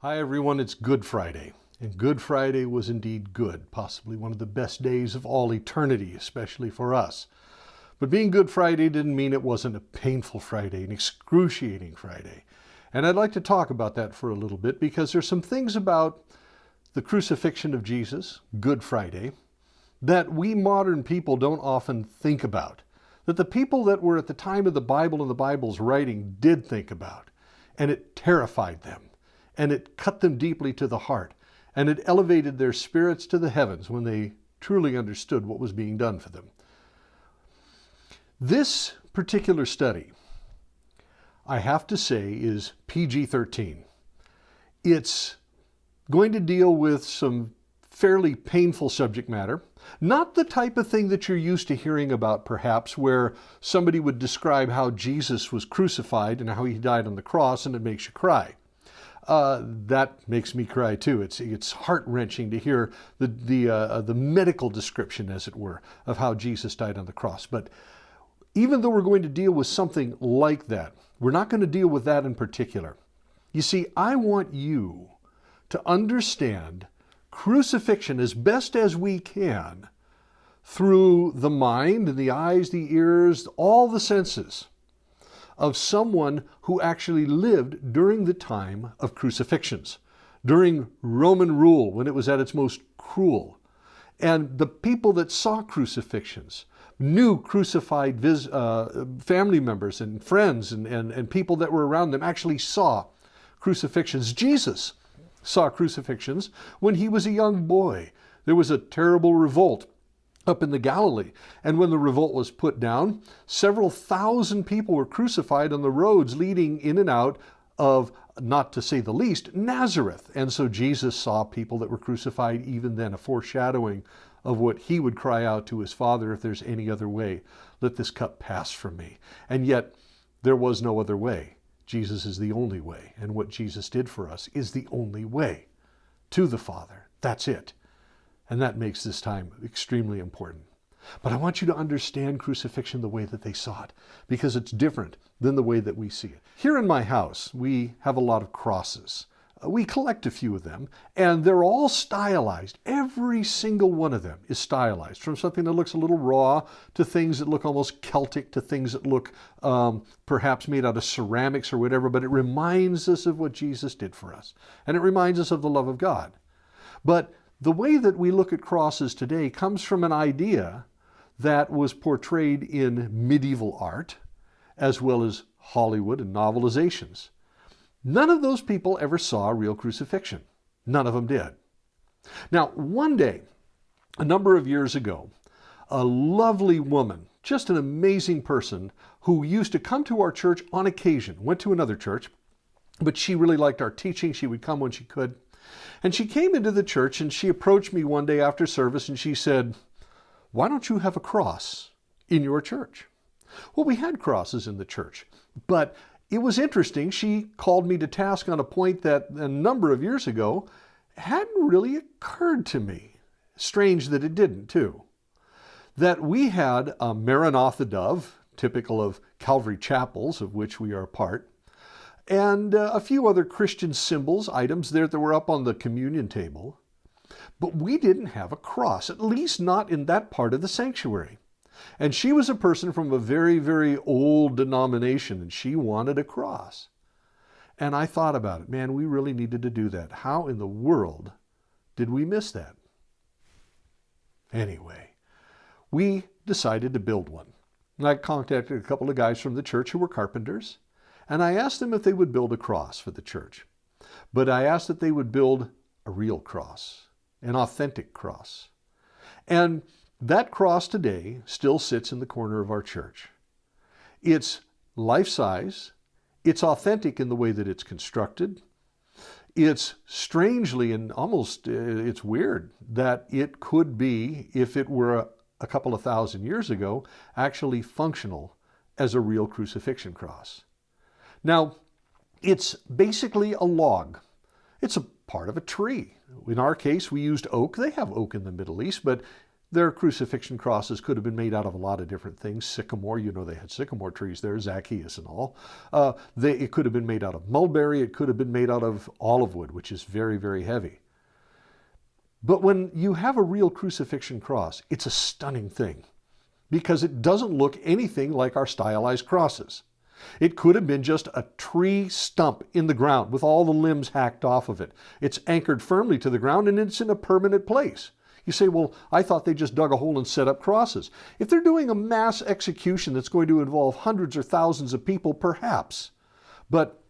Hi everyone, it's Good Friday. And Good Friday was indeed good, possibly one of the best days of all eternity, especially for us. But being Good Friday didn't mean it wasn't a painful Friday, an excruciating Friday. And I'd like to talk about that for a little bit because there's some things about the crucifixion of Jesus, Good Friday, that we modern people don't often think about, that the people that were at the time of the Bible and the Bible's writing did think about, and it terrified them. And it cut them deeply to the heart, and it elevated their spirits to the heavens when they truly understood what was being done for them. This particular study, I have to say, is PG-13. It's going to deal with some fairly painful subject matter, not the type of thing that you're used to hearing about, perhaps, where somebody would describe how Jesus was crucified and how he died on the cross, and it makes you cry. That makes me cry too. It's heart-wrenching to hear the medical description, as it were, of how Jesus died on the cross. But even though we're going to deal with something like that, we're not going to deal with that in particular. You see, I want you to understand crucifixion as best as we can through the mind and the eyes, the ears, all the senses of someone who actually lived during the time of crucifixions, during Roman rule when it was at its most cruel. And the people that saw crucifixions knew crucified family members and friends and people that were around them actually saw crucifixions. Jesus saw crucifixions when he was a young boy. There was a terrible revolt up in the Galilee. And when the revolt was put down, several thousand people were crucified on the roads leading in and out of, not to say the least, Nazareth. And so Jesus saw people that were crucified even then, a foreshadowing of what he would cry out to his Father, if there's any other way, let this cup pass from me. And yet there was no other way. Jesus is the only way. And what Jesus did for us is the only way to the Father. That's it. And that makes this time extremely important. But I want you to understand crucifixion the way that they saw it, because it's different than the way that we see it. Here in my house, we have a lot of crosses. We collect a few of them, and they're all stylized. Every single one of them is stylized, from something that looks a little raw to things that look almost Celtic to things that look perhaps made out of ceramics or whatever, but it reminds us of what Jesus did for us. And it reminds us of the love of God. But the way that we look at crosses today comes from an idea that was portrayed in medieval art, as well as Hollywood and novelizations. None of those people ever saw a real crucifixion. None of them did. Now, one day, a number of years ago, a lovely woman, just an amazing person, who used to come to our church on occasion, went to another church, but she really liked our teaching. She would come when she could. And she came into the church and she approached me one day after service and she said, "Why don't you have a cross in your church?" Well, we had crosses in the church, but it was interesting. She called me to task on a point that a number of years ago hadn't really occurred to me. Strange that it didn't, too. That we had a Maranatha dove, typical of Calvary chapels, of which we are a part, and a few other Christian symbols, items there that were up on the communion table. But we didn't have a cross, at least not in that part of the sanctuary. And she was a person from a very, very old denomination, and she wanted a cross. And I thought about it. Man, we really needed to do that. How in the world did we miss that? Anyway, we decided to build one. And I contacted a couple of guys from the church who were carpenters, and I asked them if they would build a cross for the church. But I asked that they would build a real cross, an authentic cross. And that cross today still sits in the corner of our church. It's life-size. It's authentic in the way that it's constructed. It's strangely and almost, it's weird that it could be, if it were a couple of thousand years ago, actually functional as a real crucifixion cross. Now, it's basically a log. It's a part of a tree. In our case, we used oak. They have oak in the Middle East, but Their crucifixion crosses could have been made out of a lot of different things. Sycamore, you know they had sycamore trees there, Zacchaeus and all. It could have been made out of mulberry. It could have been made out of olive wood, which is very, very heavy. But when you have a real crucifixion cross, it's a stunning thing because it doesn't look anything like our stylized crosses. It could have been just a tree stump in the ground with all the limbs hacked off of it. It's anchored firmly to the ground and it's in a permanent place. You say, well, I thought they just dug a hole and set up crosses. If they're doing a mass execution that's going to involve hundreds or thousands of people, perhaps. But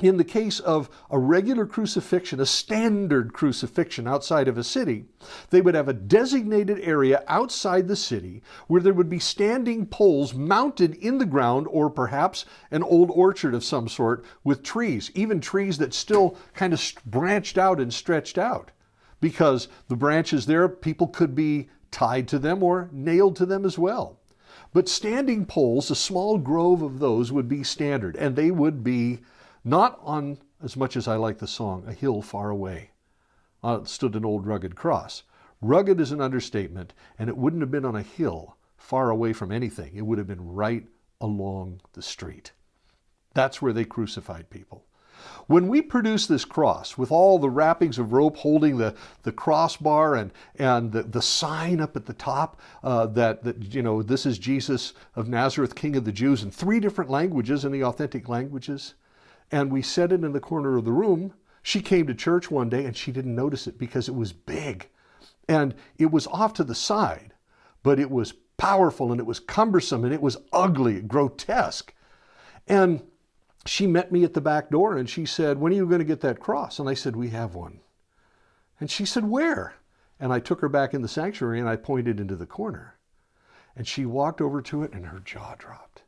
in the case of a regular crucifixion, a standard crucifixion outside of a city, they would have a designated area outside the city where there would be standing poles mounted in the ground, or perhaps an old orchard of some sort with trees, even trees that still kind of branched out and stretched out. Because the branches there, people could be tied to them or nailed to them as well. But standing poles, a small grove of those would be standard, and they would be not on, as much as I like the song, a hill far away. Stood an old rugged cross. Rugged is an understatement, and it wouldn't have been on a hill far away from anything. It would have been right along the street. That's where they crucified people. When we produce this cross with all the wrappings of rope holding the crossbar and the sign up at the top that this is Jesus of Nazareth, King of the Jews, in 3 different languages, in the authentic languages, and we set it in the corner of the room, she came to church one day and she didn't notice it because it was big and it was off to the side, but it was powerful and it was cumbersome and it was ugly, grotesque. And she met me at the back door and she said, when are you going to get that cross? And I said, we have one. And she said, where? And I took her back in the sanctuary and I pointed into the corner. And she walked over to it and her jaw dropped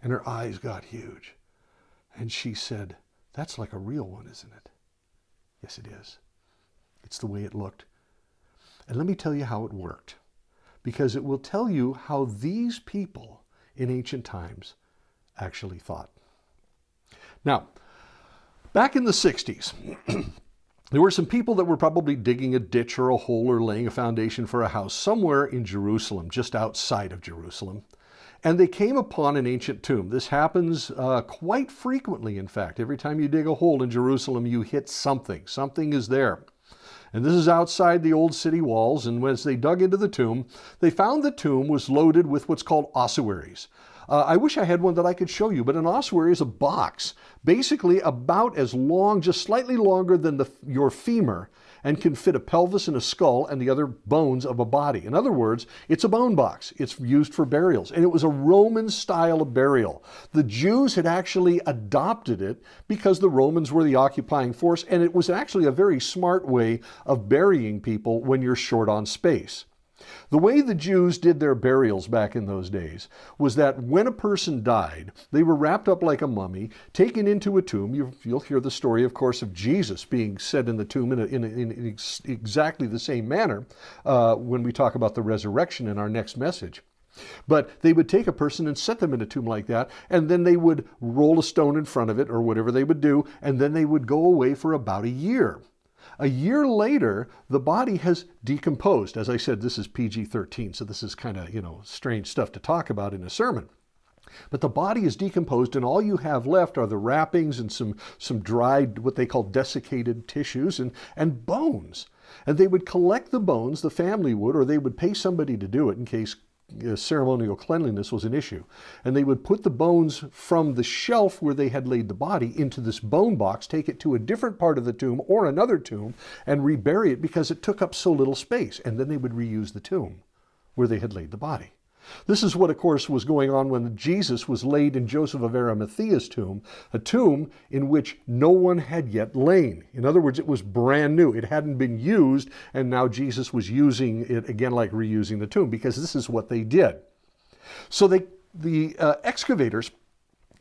and her eyes got huge. And she said, that's like a real one, isn't it? Yes, it is. It's the way it looked. And let me tell you how it worked, because it will tell you how these people in ancient times actually thought. Now, back in the 60s, there were some people that were probably digging a ditch or a hole or laying a foundation for a house somewhere in Jerusalem, just outside of Jerusalem. And they came upon an ancient tomb. This happens quite frequently, in fact. Every time you dig a hole in Jerusalem, you hit something. Something is there. And this is outside the old city walls. And as they dug into the tomb, they found the tomb was loaded with what's called ossuaries. I wish I had one that I could show you, but an ossuary is a box, basically about as long, just slightly longer than your femur, and can fit a pelvis and a skull and the other bones of a body. In other words, it's a bone box. It's used for burials, and it was a Roman style of burial. The Jews had actually adopted it because the Romans were the occupying force, and it was actually a very smart way of burying people when you're short on space. The way the Jews did their burials back in those days was that when a person died, they were wrapped up like a mummy, taken into a tomb. You'll hear the story, of course, of Jesus being set in the tomb in exactly the same manner when we talk about the resurrection in our next message. But they would take a person and set them in a tomb like that, and then they would roll a stone in front of it or whatever they would do, and then they would go away for about a year. A year later, the body has decomposed. As I said, this is PG-13, so this is kind of, strange stuff to talk about in a sermon. But the body is decomposed, and all you have left are the wrappings and some dried, what they call desiccated tissues and bones. And they would collect the bones, the family would, or they would pay somebody to do it in case ceremonial cleanliness was an issue. And they would put the bones from the shelf where they had laid the body into this bone box, take it to a different part of the tomb or another tomb, and rebury it because it took up so little space. And then they would reuse the tomb where they had laid the body. This is what, of course, was going on when Jesus was laid in Joseph of Arimathea's tomb, a tomb in which no one had yet lain. In other words, it was brand new. It hadn't been used, and now Jesus was using it again, like reusing the tomb, because this is what they did. So the excavators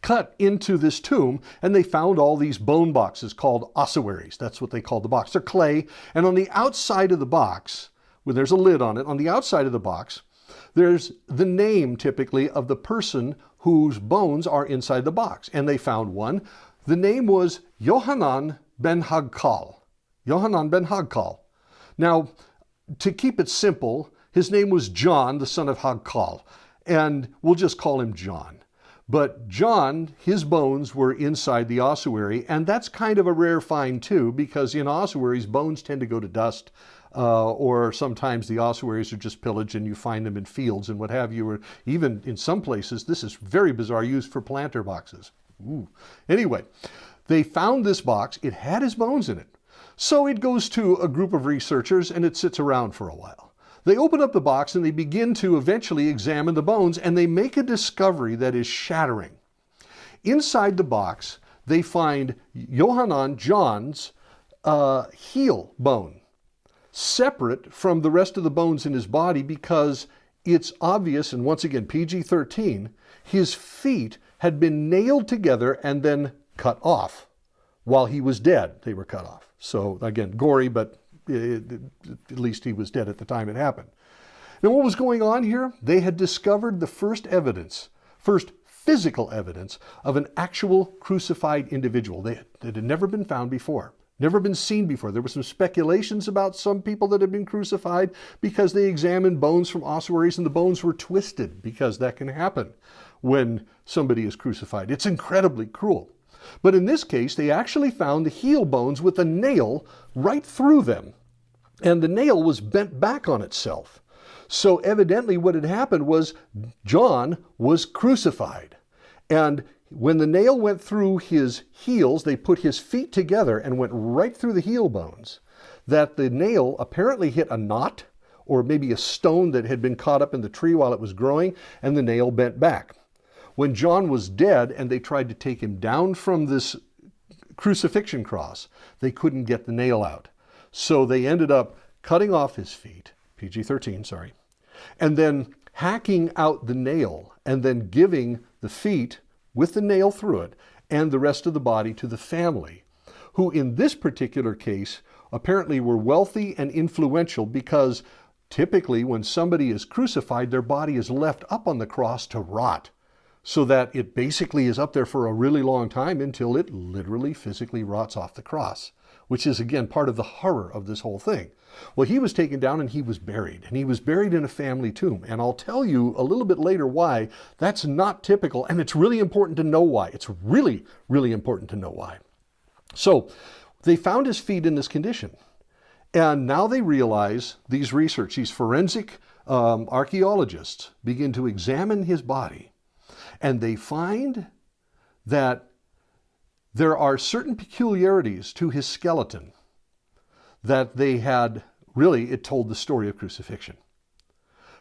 cut into this tomb, and they found all these bone boxes called ossuaries. That's what they called the box. They're clay, and on the outside of the box, when there's a lid on it, on the outside of the box, there's the name, typically, of the person whose bones are inside the box. And they found one. The name was Yohanan ben Hagkal. Yohanan ben Hagkal. Now, to keep it simple, His name was John, the son of Hagkal, and we'll just call him John. But John, his bones were inside the ossuary, and that's kind of a rare find too, because in ossuaries, bones tend to go to dust, or sometimes the ossuaries are just pillaged and you find them in fields and what have you, or even in some places, this is very bizarre, used for planter boxes. Ooh. Anyway, they found this box, it had his bones in it. So it goes to a group of researchers and it sits around for a while. They open up the box and they begin to eventually examine the bones, and they make a discovery that is shattering. Inside the box, they find Johanan, John's heel bone, separate from the rest of the bones in his body, because it's obvious, and once again, PG-13, his feet had been nailed together and then cut off. While he was dead, they were cut off. So again, gory, but at least he was dead at the time it happened. Now, what was going on here? They had discovered the first physical evidence of an actual crucified individual. That had never been found before, never been seen before. There were some speculations about some people that had been crucified because they examined bones from ossuaries and the bones were twisted, because that can happen when somebody is crucified. It's incredibly cruel. But in this case, they actually found the heel bones with a nail right through them. And the nail was bent back on itself. So evidently what had happened was John was crucified. And when the nail went through his heels, they put his feet together and went right through the heel bones. That the nail apparently hit a knot or maybe a stone that had been caught up in the tree while it was growing, and the nail bent back. When John was dead and they tried to take him down from this crucifixion cross, they couldn't get the nail out. So they ended up cutting off his feet, PG-13, sorry, and then hacking out the nail and then giving the feet with the nail through it and the rest of the body to the family, who in this particular case apparently were wealthy and influential, because typically when somebody is crucified, their body is left up on the cross to rot, so that it basically is up there for a really long time until it literally physically rots off the cross, which is again part of the horror of this whole thing. Well, he was taken down and he was buried in a family tomb. And I'll tell you a little bit later why that's not typical, and it's really important to know why. It's really, really important to know why. So they found his feet in this condition. And now they realize, these forensic archaeologists begin to examine his body. And they find that there are certain peculiarities to his skeleton that they had, really, it told the story of crucifixion.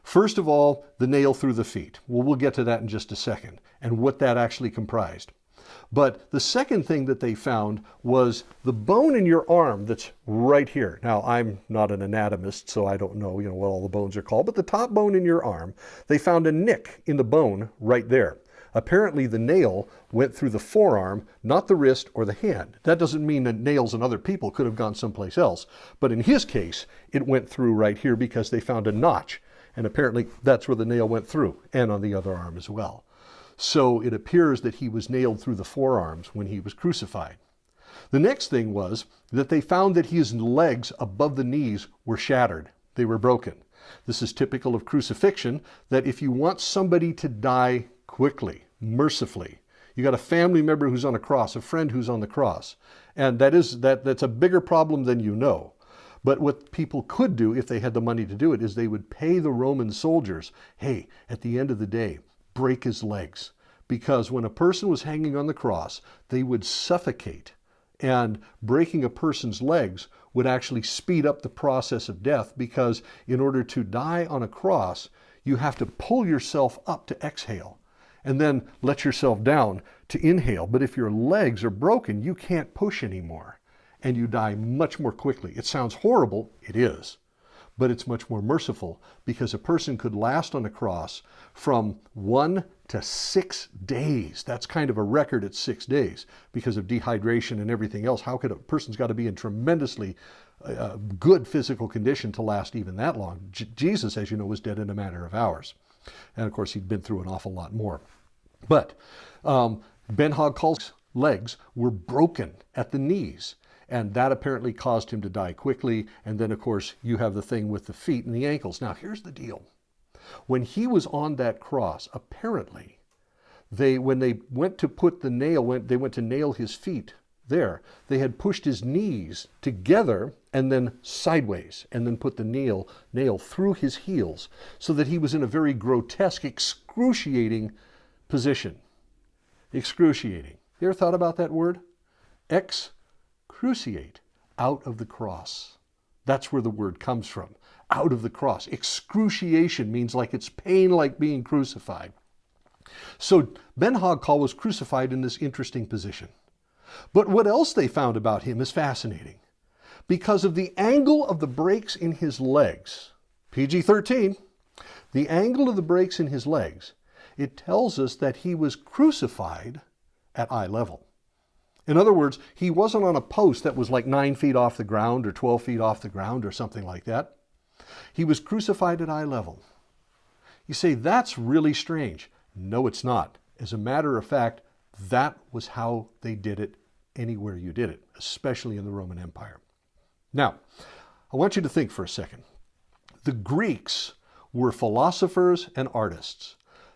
First of all, the nail through the feet. Well, we'll get to that in just a second, and what that actually comprised. But the second thing that they found was the bone in your arm that's right here. Now, I'm not an anatomist, so I don't know, what all the bones are called, but the top bone in your arm, they found a nick in the bone right there. Apparently, the nail went through the forearm, not the wrist or the hand. That doesn't mean that nails in other people could have gone someplace else. But in his case, it went through right here because they found a notch. And apparently, that's where the nail went through, and on the other arm as well. So it appears that he was nailed through the forearms when he was crucified. The next thing was that they found that his legs above the knees were shattered. They were broken. This is typical of crucifixion, that if you want somebody to die quickly, mercifully, you got a family member who's on a cross, a friend who's on the cross, and that's a bigger problem than you know. But what people could do, if they had the money to do it, is they would pay the Roman soldiers, hey, at the end of the day, break his legs. Because when a person was hanging on the cross, they would suffocate. And breaking a person's legs would actually speed up the process of death, because in order to die on a cross, you have to pull yourself up to exhale and then let yourself down to inhale. But if your legs are broken, you can't push anymore, and you die much more quickly. It sounds horrible, it is, but it's much more merciful, because a person could last on a cross from 1 to 6 days. That's kind of a record at 6 days because of dehydration and everything else. How could a person's got to be in tremendously good physical condition to last even that long? Jesus, as you know, was dead in a matter of hours. And of course, he'd been through an awful lot more. But Ben Hagkal's legs were broken at the knees. and that apparently caused him to die quickly. And then, of course, you have the thing with the feet and the ankles. Now, here's the deal. When he was on that cross, apparently, when they went to put the nail, they went to nail his feet there, they had pushed his knees together and then sideways, and then put the nail through his heels, so that he was in a very grotesque, excruciating position. Excruciating. You ever thought about that word? Excruciate. Out of the cross. That's where the word comes from. Out of the cross. Excruciation means like it's pain, like being crucified. So Ben-Hagkal was crucified in this interesting position. But what else they found about him is fascinating. Because of the angle of the breaks in his legs, PG-13, the angle of the breaks in his legs, it tells us that he was crucified at eye level. In other words, he wasn't on a post that was like 9 feet off the ground or 12 feet off the ground or something like that. He was crucified at eye level. You say, that's really strange. No, it's not. As a matter of fact, that was how they did it anywhere you did it, especially in the Roman Empire. Now, I want you to think for a second. The Greeks were philosophers and artists.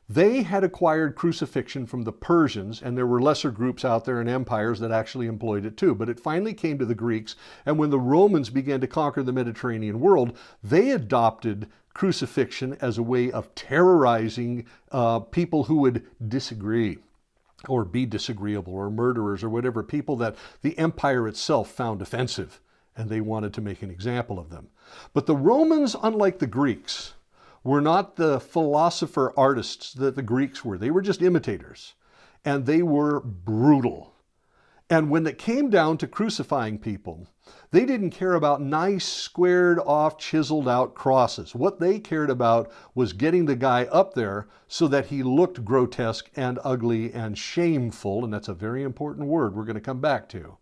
They had acquired crucifixion from the Persians, and there were lesser groups out there and empires that actually employed it too. But it finally came to the Greeks, and when the Romans began to conquer the Mediterranean world, they adopted crucifixion as a way of terrorizing people who would disagree, or be disagreeable, or murderers, or whatever, people that the empire itself found offensive, and they wanted to make an example of them. But the Romans, unlike the Greeks, were not the philosopher artists that the Greeks were. They were just imitators, and they were brutal. And when it came down to crucifying people, they didn't care about nice, squared off, chiseled out crosses. What they cared about was getting the guy up there so that he looked grotesque and ugly and shameful, and that's a very important word we're going to come back to,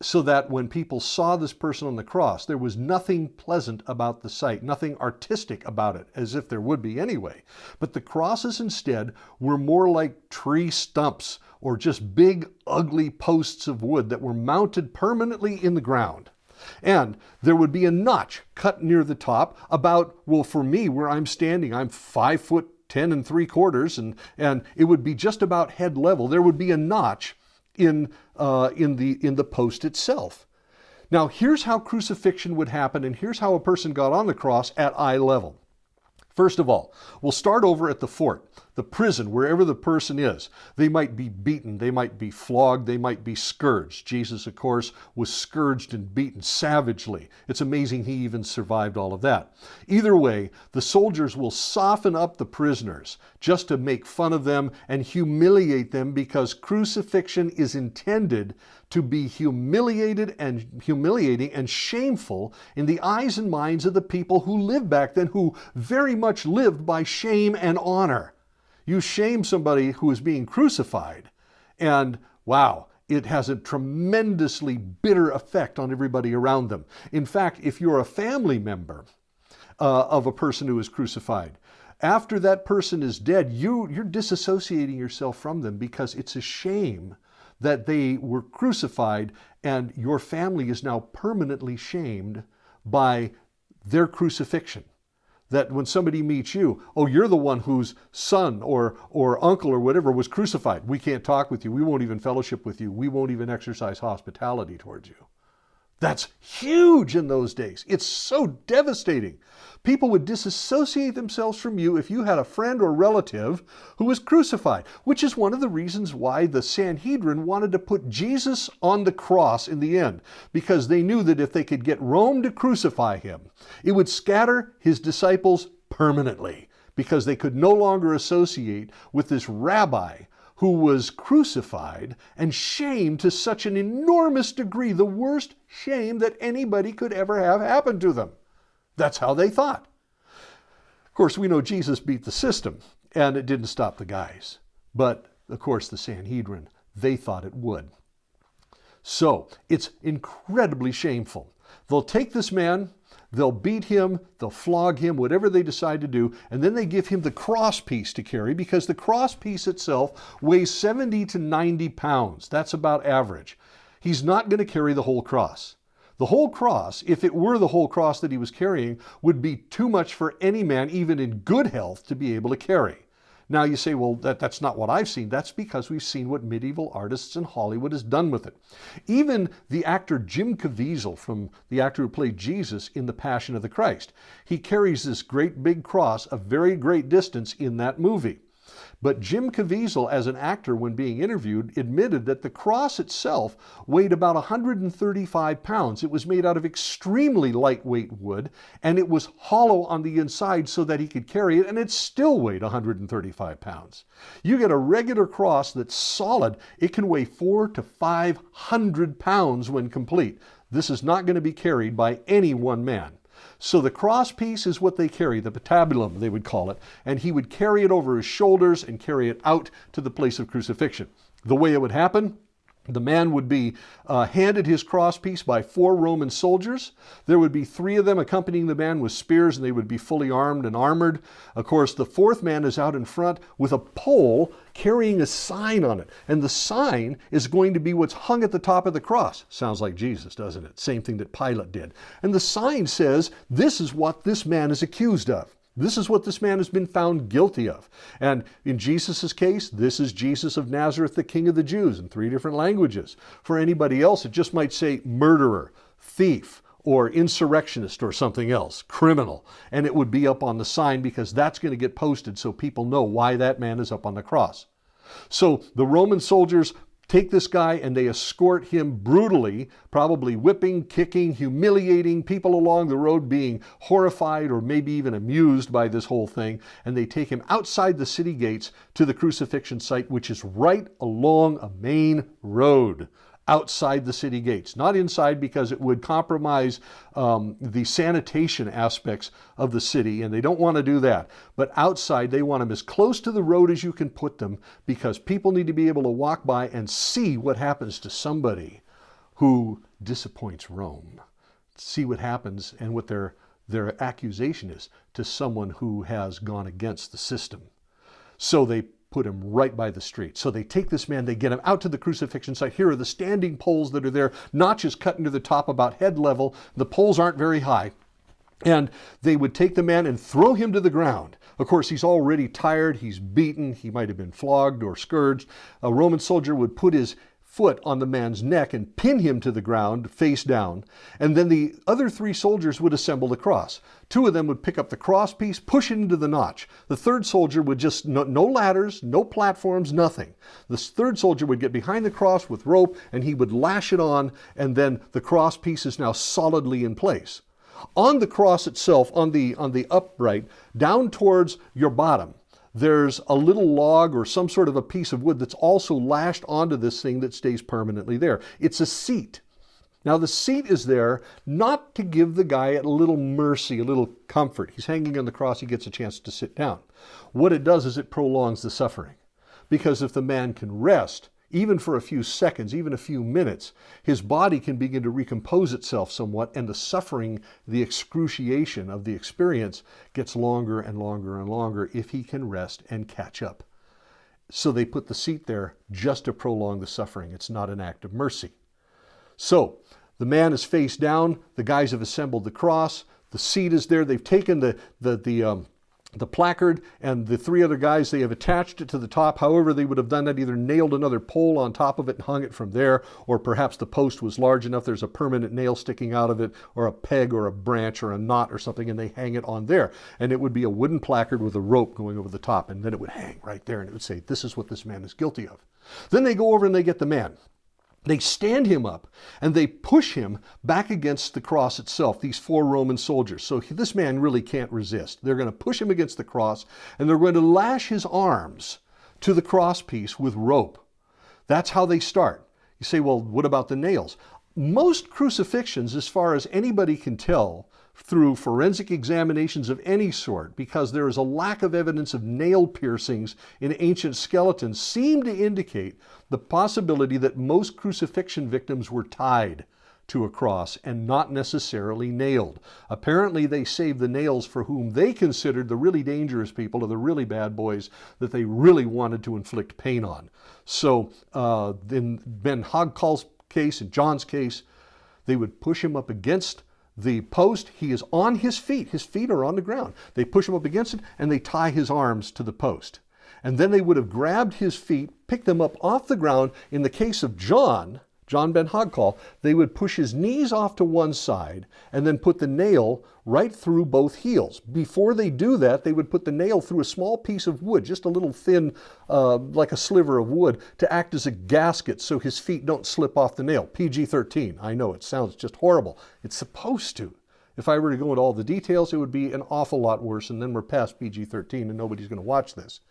so that when people saw this person on the cross, there was nothing pleasant about the sight, nothing artistic about it, as if there would be anyway. But the crosses instead were more like tree stumps, or just big, ugly posts of wood that were mounted permanently in the ground. And there would be a notch cut near the top about, well, for me, where I'm standing, I'm 5'10 3/4, and it would be just about head level. There would be a notch in the post itself. Now, here's how crucifixion would happen, and here's how a person got on the cross at eye level. First of all, we'll start over at the fort, the prison, wherever the person is. They might be beaten, they might be flogged, they might be scourged. Jesus, of course, was scourged and beaten savagely. It's amazing he even survived all of that. Either way, the soldiers will soften up the prisoners just to make fun of them and humiliate them, because crucifixion is intended to be humiliating and shameful in the eyes and minds of the people who lived back then, who very much lived by shame and honor. You shame somebody who is being crucified, and wow, it has a tremendously bitter effect on everybody around them. In fact, if you're a family member of a person who is crucified, after that person is dead, you're disassociating yourself from them, because it's a shame that they were crucified, and your family is now permanently shamed by their crucifixion. That when somebody meets you, oh, you're the one whose son or uncle or whatever was crucified. We can't talk with you. We won't even fellowship with you. We won't even exercise hospitality towards you. That's huge in those days. It's so devastating. People would disassociate themselves from you if you had a friend or relative who was crucified, which is one of the reasons why the Sanhedrin wanted to put Jesus on the cross in the end, because they knew that if they could get Rome to crucify him, it would scatter his disciples permanently, because they could no longer associate with this rabbi who was crucified and shamed to such an enormous degree, the worst shame that anybody could ever have happen to them. That's how they thought. Of course, we know Jesus beat the system, and it didn't stop the guys. But, of course, the Sanhedrin, they thought it would. So, it's incredibly shameful. They'll take this man, they'll beat him, they'll flog him, whatever they decide to do, and then they give him the cross piece to carry, because the cross piece itself weighs 70 to 90 pounds. That's about average. He's not going to carry the whole cross. The whole cross, if it were the whole cross that he was carrying, would be too much for any man, even in good health, to be able to carry. Now you say, well, that's not what I've seen. That's because we've seen what medieval artists in Hollywood has done with it. Even the actor Jim Caviezel, from the actor who played Jesus in The Passion of the Christ, he carries this great big cross a very great distance in that movie. But Jim Caviezel, as an actor, when being interviewed, admitted that the cross itself weighed about 135 pounds. It was made out of extremely lightweight wood, and it was hollow on the inside so that he could carry it, and it still weighed 135 pounds. You get a regular cross that's solid, it can weigh 400 to 500 pounds when complete. This is not going to be carried by any one man. So the cross piece is what they carry, the patabulum they would call it, and he would carry it over his shoulders and carry it out to the place of crucifixion. The way it would happen, the man would be handed his cross piece by 4 Roman soldiers. There would be 3 of them accompanying the man with spears, and they would be fully armed and armored. Of course, the 4th man is out in front with a pole carrying a sign on it. And the sign is going to be what's hung at the top of the cross. Sounds like Jesus, doesn't it? Same thing that Pilate did. And the sign says, this is what this man is accused of. This is what this man has been found guilty of. And in Jesus' case, this is Jesus of Nazareth, the King of the Jews, in 3 different languages. For anybody else, it just might say murderer, thief, or insurrectionist, or something else, criminal. And it would be up on the sign because that's going to get posted so people know why that man is up on the cross. So the Roman soldiers take this guy and they escort him brutally, probably whipping, kicking, humiliating, people along the road being horrified or maybe even amused by this whole thing. And they take him outside the city gates to the crucifixion site, which is right along a main road outside the city gates. Not inside because it would compromise the sanitation aspects of the city, and they don't want to do that. But outside, they want them as close to the road as you can put them because people need to be able to walk by and see what happens to somebody who disappoints Rome. See what happens and what their accusation is to someone who has gone against the system. So they put him right by the street. So they take this man, they get him out to the crucifixion site. Here are the standing poles that are there, notches cut into the top about head level. The poles aren't very high. And they would take the man and throw him to the ground. Of course, he's already tired, he's beaten, he might have been flogged or scourged. A Roman soldier would put his foot on the man's neck and pin him to the ground face down. And then the other 3 soldiers would assemble the cross. 2 of them would pick up the cross piece, push it into the notch. The 3rd soldier would just, no ladders, no platforms, nothing. The 3rd soldier would get behind the cross with rope and he would lash it on, and then the cross piece is now solidly in place. On the cross itself, on the upright, down towards your bottom, there's a little log or some sort of a piece of wood that's also lashed onto this thing that stays permanently there. It's a seat. Now the seat is there not to give the guy a little mercy, a little comfort. He's hanging on the cross, he gets a chance to sit down. What it does is it prolongs the suffering. Because if the man can rest, even for a few seconds, even a few minutes, his body can begin to recompose itself somewhat, and the suffering, the excruciation of the experience gets longer and longer and longer if he can rest and catch up. So they put the seat there just to prolong the suffering. It's not an act of mercy. So the man is face down, the guys have assembled the cross, the seat is there, they've taken the placard, and the 3 other guys, they have attached it to the top. However, they would have done that, either nailed another pole on top of it and hung it from there, or perhaps the post was large enough there's a permanent nail sticking out of it, or a peg or a branch or a knot or something, and they hang it on there. And it would be a wooden placard with a rope going over the top, and then it would hang right there, and it would say, this is what this man is guilty of. Then they go over and they get the man. They stand him up and they push him back against the cross itself, these 4 Roman soldiers. So this man really can't resist. They're going to push him against the cross and they're going to lash his arms to the cross piece with rope. That's how they start. You say, well, what about the nails? Most crucifixions, as far as anybody can tell, through forensic examinations of any sort, because there is a lack of evidence of nail piercings in ancient skeletons, seem to indicate the possibility that most crucifixion victims were tied to a cross and not necessarily nailed. Apparently they saved the nails for whom they considered the really dangerous people, or the really bad boys that they really wanted to inflict pain on. So then Ben Hogg calls case, in John's case, they would push him up against the post. He is on his feet. His feet are on the ground. They push him up against it, and they tie his arms to the post. And then they would have grabbed his feet, picked them up off the ground. In the case of John ben Hagkal, they would push his knees off to one side and then put the nail right through both heels. Before they do that, they would put the nail through a small piece of wood, just a little thin, like a sliver of wood, to act as a gasket so his feet don't slip off the nail. PG-13. I know it sounds just horrible. It's supposed to. If I were to go into all the details, it would be an awful lot worse, and then we're past PG-13 and nobody's going to watch this.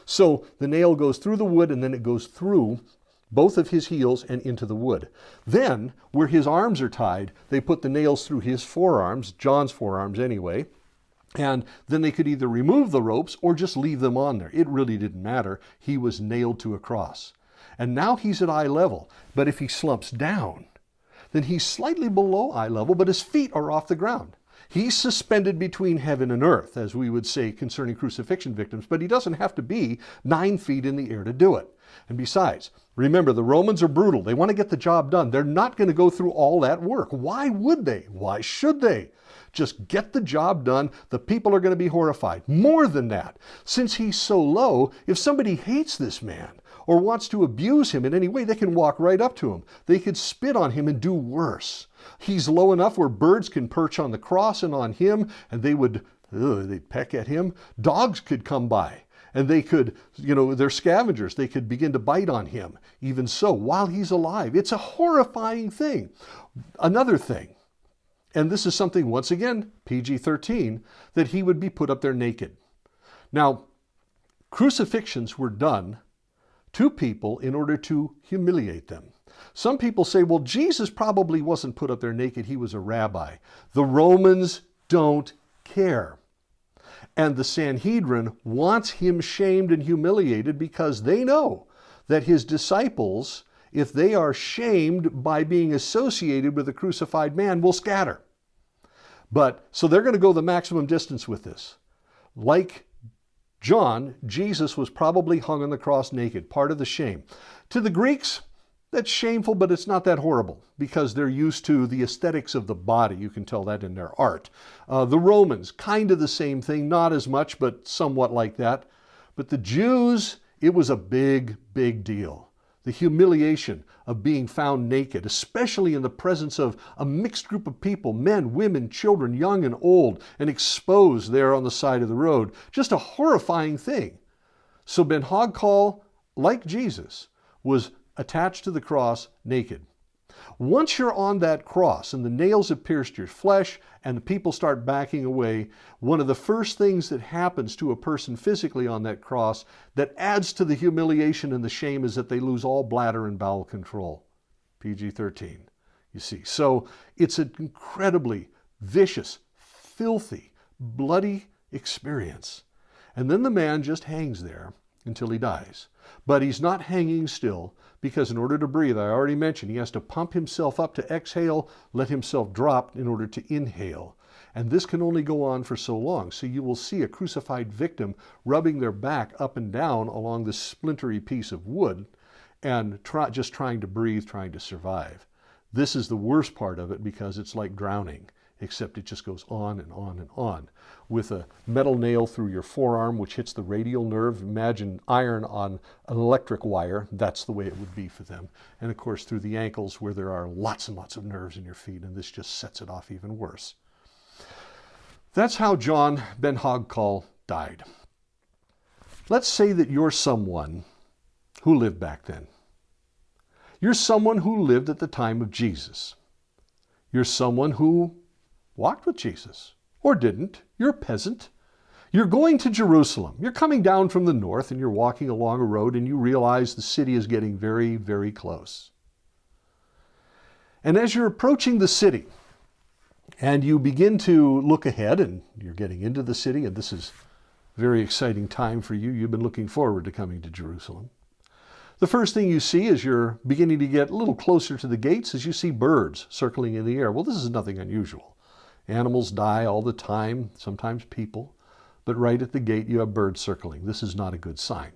So the nail goes through the wood, and then it goes through both of his heels and into the wood. Then, where his arms are tied, they put the nails through his forearms, John's forearms anyway, and then they could either remove the ropes or just leave them on there. It really didn't matter. He was nailed to a cross. And now he's at eye level, but if he slumps down, then he's slightly below eye level, but his feet are off the ground. He's suspended between heaven and earth, as we would say concerning crucifixion victims, but he doesn't have to be 9 feet in the air to do it. And besides, remember, the Romans are brutal. They want to get the job done. They're not going to go through all that work. Why would they? Why should they? Just get the job done. The people are going to be horrified. More than that, since he's so low, if somebody hates this man or wants to abuse him in any way, they can walk right up to him. They could spit on him and do worse. He's low enough where birds can perch on the cross and on him, and they'd peck at him. Dogs could come by, and they could, they're scavengers. They could begin to bite on him, even so, while he's alive. It's a horrifying thing. Another thing, and this is something, once again, PG-13, that he would be put up there naked. Now, crucifixions were done to people in order to humiliate them. Some people say, well, Jesus probably wasn't put up there naked. He was a rabbi. The Romans don't care. And the Sanhedrin wants him shamed and humiliated because they know that his disciples, if they are shamed by being associated with a crucified man, will scatter. So they're going to go the maximum distance with this. Like John, Jesus was probably hung on the cross naked, part of the shame. To the Greeks, that's shameful, but it's not that horrible because they're used to the aesthetics of the body. You can tell that in their art. The Romans, kind of the same thing, not as much, but somewhat like that. But the Jews, it was a big, big deal. The humiliation of being found naked, especially in the presence of a mixed group of people, men, women, children, young and old, and exposed there on the side of the road. Just a horrifying thing. So Ben Hagkal, like Jesus, was attached to the cross naked. Once you're on that cross and the nails have pierced your flesh and the people start backing away, one of the first things that happens to a person physically on that cross that adds to the humiliation and the shame is that they lose all bladder and bowel control. PG-13, you see. So it's an incredibly vicious, filthy, bloody experience. And then the man just hangs there until he dies. But he's not hanging still because in order to breathe, I already mentioned, he has to pump himself up to exhale, let himself drop in order to inhale. And this can only go on for so long. So you will see a crucified victim rubbing their back up and down along this splintery piece of wood and just trying to breathe, trying to survive. This is the worst part of it because it's like drowning, except it just goes on and on and on. With a metal nail through your forearm, which hits the radial nerve. Imagine iron on an electric wire. That's the way it would be for them. And of course, through the ankles where there are lots and lots of nerves in your feet, and this just sets it off even worse. That's how John ben Hagkal died. Let's say that you're someone who lived back then. You're someone who lived at the time of Jesus. You're someone who walked with Jesus, or didn't. You're a peasant. You're going to Jerusalem. You're coming down from the north and you're walking along a road and you realize the city is getting very, very close. And as you're approaching the city and you begin to look ahead and you're getting into the city, and this is a very exciting time for you. You've been looking forward to coming to Jerusalem. The first thing you see as you're beginning to get a little closer to the gates is you see birds circling in the air. Well, this is nothing unusual. Animals die all the time, sometimes people, but right at the gate you have birds circling. This is not a good sign.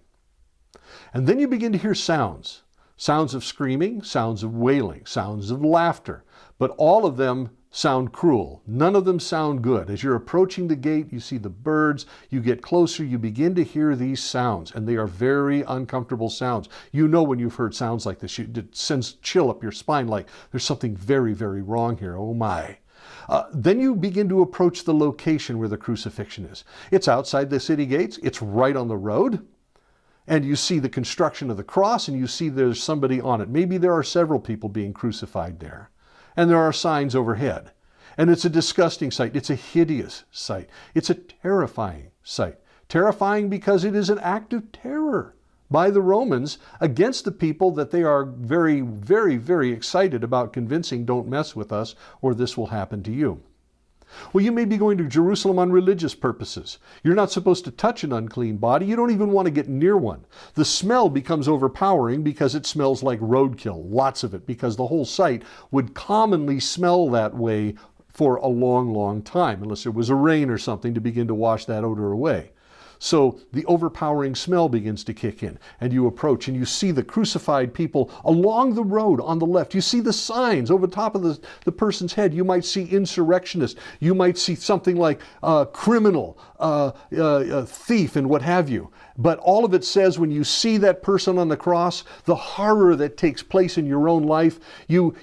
And then you begin to hear sounds Sounds of screaming, sounds of wailing, sounds of laughter. But all of them sound cruel. None of them sound good. As you're approaching the gate, you see the birds, you get closer, you begin to hear these sounds, and they are very uncomfortable sounds. You know when you've heard sounds like this, it sends chill up your spine like there's something very, very wrong here. Oh my. Then you begin to approach the location where the crucifixion is. It's outside the city gates. It's right on the road. And you see the construction of the cross, and you see there's somebody on it. Maybe there are several people being crucified there. And there are signs overhead. And it's a disgusting sight. It's a hideous sight. It's a terrifying sight. Terrifying because it is an act of terror by the Romans against the people that they are very, very, very excited about convincing, don't mess with us or this will happen to you. Well, you may be going to Jerusalem on religious purposes. You're not supposed to touch an unclean body. You don't even want to get near one. The smell becomes overpowering because it smells like roadkill, lots of it, because the whole site would commonly smell that way for a long, long time, unless there was a rain or something to begin to wash that odor away. So the overpowering smell begins to kick in, and you approach and you see the crucified people along the road on the left. You see the signs over the top of the person's head. You might see insurrectionist. You might see something like criminal, thief, and what have you. But all of it says when you see that person on the cross, the horror that takes place in your own life, you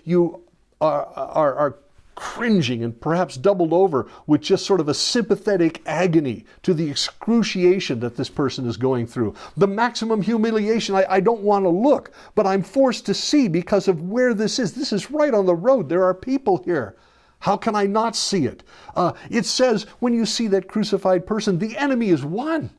are cringing and perhaps doubled over with just sort of a sympathetic agony to the excruciation that this person is going through. The maximum humiliation. I don't want to look, but I'm forced to see because of where this is. This is right on the road. There are people here. How can I not see it? It says when you see that crucified person, the enemy is won.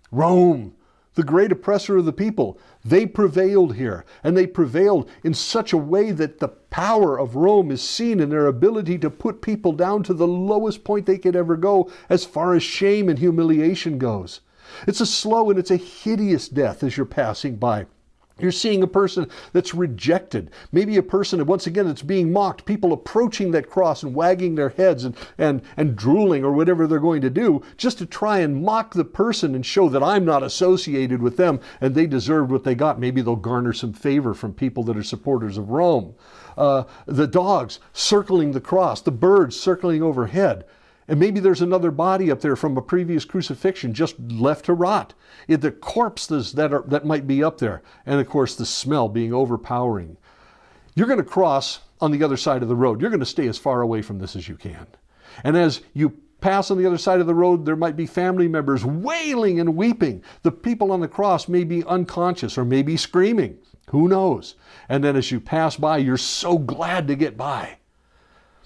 Rome, the great oppressor of the people, they prevailed here. And they prevailed in such a way that the power of Rome is seen in their ability to put people down to the lowest point they could ever go as far as shame and humiliation goes. It's a slow and it's a hideous death as you're passing by. You're seeing a person that's rejected. Maybe a person, once again, that's being mocked. People approaching that cross and wagging their heads and drooling or whatever they're going to do just to try and mock the person and show that I'm not associated with them and they deserved what they got. Maybe they'll garner some favor from people that are supporters of Rome. The dogs circling the cross, the birds circling overhead. And maybe there's another body up there from a previous crucifixion just left to rot. The corpses that might be up there. And of course, the smell being overpowering. You're going to cross on the other side of the road. You're going to stay as far away from this as you can. And as you pass on the other side of the road, there might be family members wailing and weeping. The people on the cross may be unconscious or maybe screaming. Who knows? And then as you pass by, you're so glad to get by.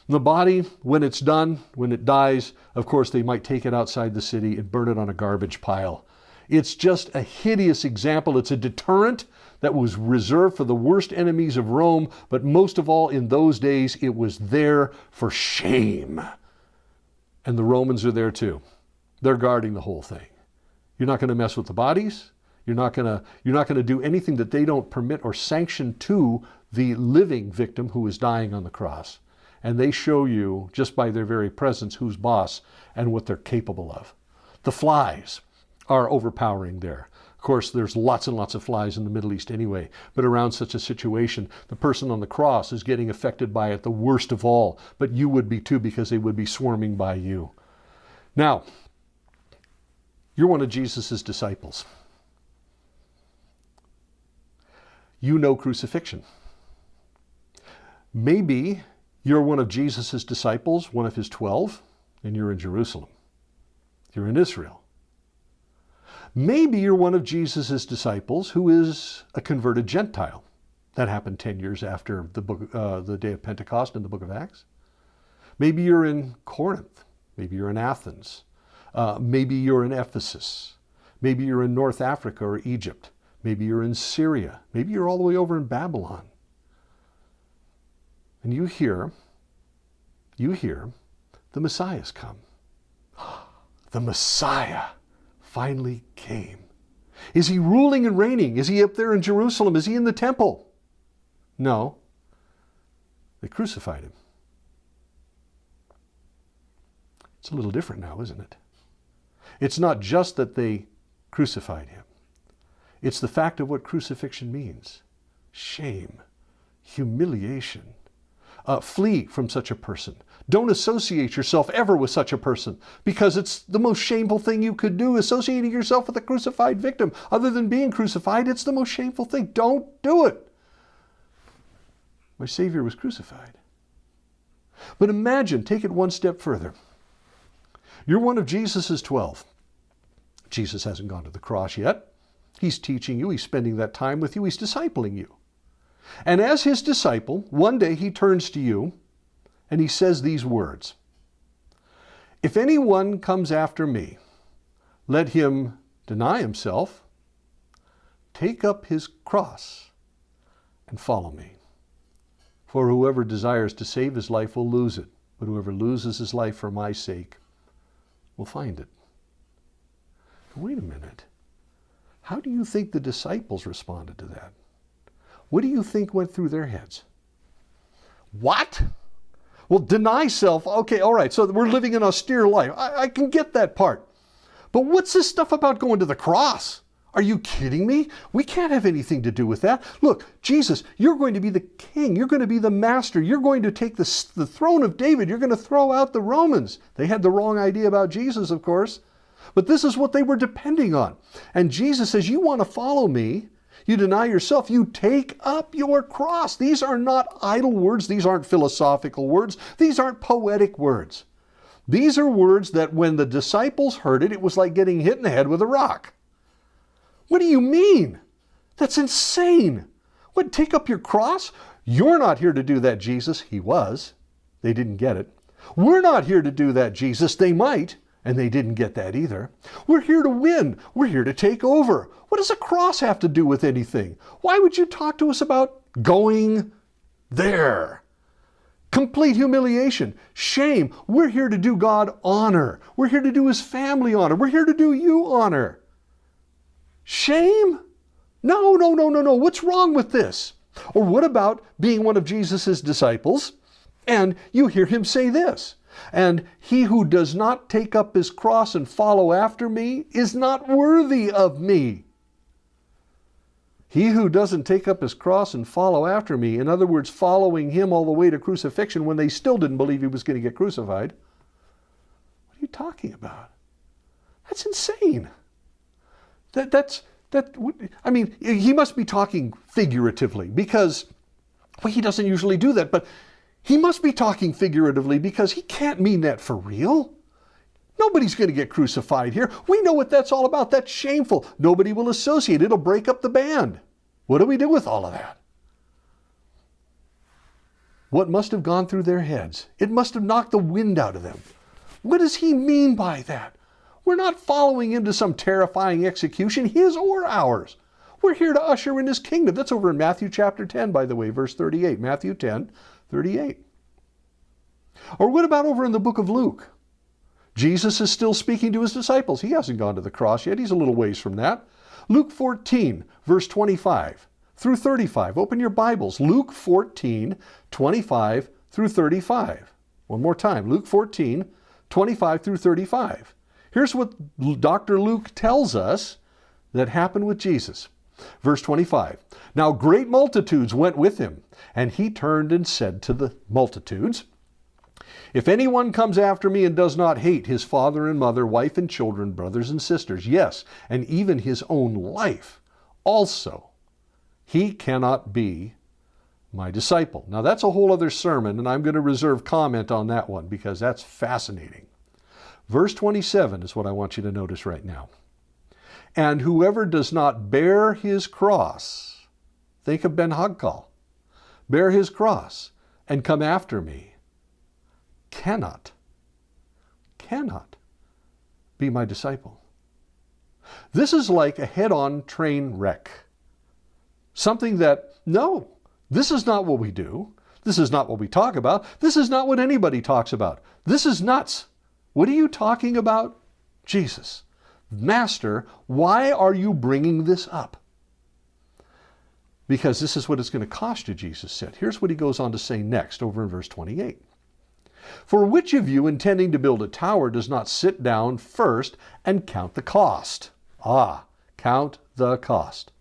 The body, when it's done, when it dies, of course, they might take it outside the city and burn it on a garbage pile. It's just a hideous example. It's a deterrent that was reserved for the worst enemies of Rome, but most of all, in those days, it was there for shame. And the Romans are there too. They're guarding the whole thing. You're not going to mess with the bodies. You're not going to do anything that they don't permit or sanction to the living victim who is dying on the cross. And they show you, just by their very presence, who's boss and what they're capable of. The flies are overpowering there. Of course, there's lots and lots of flies in the Middle East anyway, but around such a situation, the person on the cross is getting affected by it the worst of all, but you would be too because they would be swarming by you. Now, you're one of Jesus' disciples. You know crucifixion. Maybe you're one of Jesus' disciples, one of his 12, and you're in Jerusalem. You're in Israel. Maybe you're one of Jesus' disciples who is a converted Gentile. That happened 10 years after the day of Pentecost in the book of Acts. Maybe you're in Corinth. Maybe you're in Athens. Maybe you're in Ephesus. Maybe you're in North Africa or Egypt. Maybe you're in Syria. Maybe you're all the way over in Babylon. And you hear the Messiah's come. The Messiah finally came. Is he ruling and reigning? Is he up there in Jerusalem? Is he in the temple? No. They crucified him. It's a little different now, isn't it? It's not just that they crucified him. It's the fact of what crucifixion means. shame, humiliation. Flee from such a person. Don't associate yourself ever with such a person, because it's the most shameful thing you could do, associating yourself with a crucified victim. Other than being crucified, it's the most shameful thing. Don't do it. My Savior was crucified. But imagine, take it one step further. You're one of Jesus' 12. Jesus hasn't gone to the cross yet. He's teaching you. He's spending that time with you. He's discipling you. And as his disciple, one day he turns to you and he says these words. If anyone comes after me, let him deny himself, take up his cross, and follow me. For whoever desires to save his life will lose it, but whoever loses his life for my sake will find it. Wait a minute. How do you think the disciples responded to that? What do you think went through their heads? What? Well, deny self. Okay, all right, so we're living an austere life. I can get that part. But what's this stuff about going to the cross? Are you kidding me? We can't have anything to do with that. Look, Jesus, you're going to be the king. You're going to be the master. You're going to take the throne of David. You're going to throw out the Romans. They had the wrong idea about Jesus, of course. But this is what they were depending on. And Jesus says, you want to follow me, you deny yourself, you take up your cross. These are not idle words. These aren't philosophical words. These aren't poetic words. These are words that when the disciples heard it, it was like getting hit in the head with a rock. What do you mean? That's insane. What, take up your cross? You're not here to do that, Jesus. He was. They didn't get it. We're not here to do that, Jesus. They might. And they didn't get that either. We're here to win. We're here to take over. What does a cross have to do with anything? Why would you talk to us about going there? Complete humiliation, shame. We're here to do God honor. We're here to do his family honor. We're here to do you honor. Shame? No. What's wrong with this? Or what about being one of Jesus' disciples and you hear him say this? And he who does not take up his cross and follow after me is not worthy of me. He who doesn't take up his cross and follow after me, in other words, following him all the way to crucifixion when they still didn't believe he was going to get crucified. What are you talking about? That's insane. He must be talking figuratively because, well, he doesn't usually do that, but he must be talking figuratively because he can't mean that for real. Nobody's going to get crucified here. We know what that's all about. That's shameful. Nobody will associate. It'll break up the band. What do we do with all of that? What must have gone through their heads? It must have knocked the wind out of them. What does he mean by that? We're not following him to some terrifying execution, his or ours. We're here to usher in his kingdom. That's over in Matthew chapter 10, by the way, verse 38. Matthew 10, 38. Or what about over in the book of Luke? Jesus is still speaking to his disciples. He hasn't gone to the cross yet. He's a little ways from that. Luke 14, verse 25 through 35. Open your Bibles. Luke 14, 25 through 35. One more time. Luke 14, 25 through 35. Here's what Dr. Luke tells us that happened with Jesus. Verse 25. Now great multitudes went with him, and he turned and said to the multitudes, if anyone comes after me and does not hate his father and mother, wife and children, brothers and sisters, yes, and even his own life, also, he cannot be my disciple. Now that's a whole other sermon, and I'm going to reserve comment on that one because that's fascinating. Verse 27 is what I want you to notice right now. And whoever does not bear his cross, think of Ben-Hagkal, bear his cross and come after me, cannot be my disciple. This is like a head-on train wreck. Something that, no, this is not what we do. This is not what we talk about. This is not what anybody talks about. This is nuts. What are you talking about? Jesus, Master, why are you bringing this up? Because this is what it's going to cost you, Jesus said. Here's what he goes on to say next over in verse 28. For which of you, intending to build a tower, does not sit down first and count the cost? Count the cost.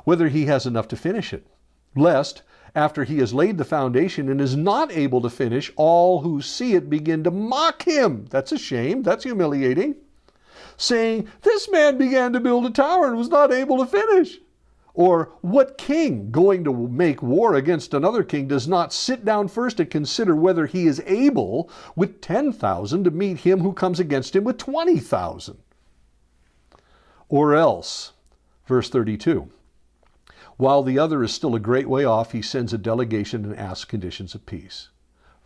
Whether he has enough to finish it. lest, after he has laid the foundation and is not able to finish, all who see it begin to mock him. That's a shame. That's humiliating. Saying, this man began to build a tower and was not able to finish. Or, what king going to make war against another king does not sit down first and consider whether he is able with 10,000 to meet him who comes against him with 20,000? Or else, verse 32, while the other is still a great way off, he sends a delegation and asks conditions of peace.